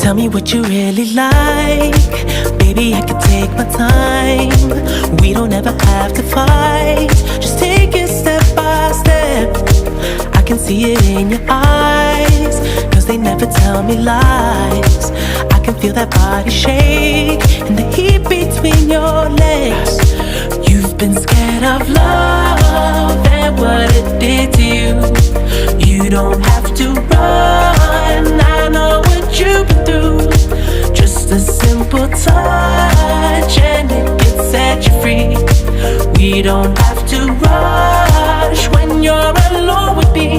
Tell me what you really like. Baby, I can take my time. We don't ever have to fight. Just take it step by step. I can see it in your eyes, 'cause they never tell me lies. I can feel that body shake and the heat between your legs. You've been scared of love and what it did to you. You don't have to run, I know what you've been through. Just a simple touch and it can set you free. We don't have to rush when you're alone with me.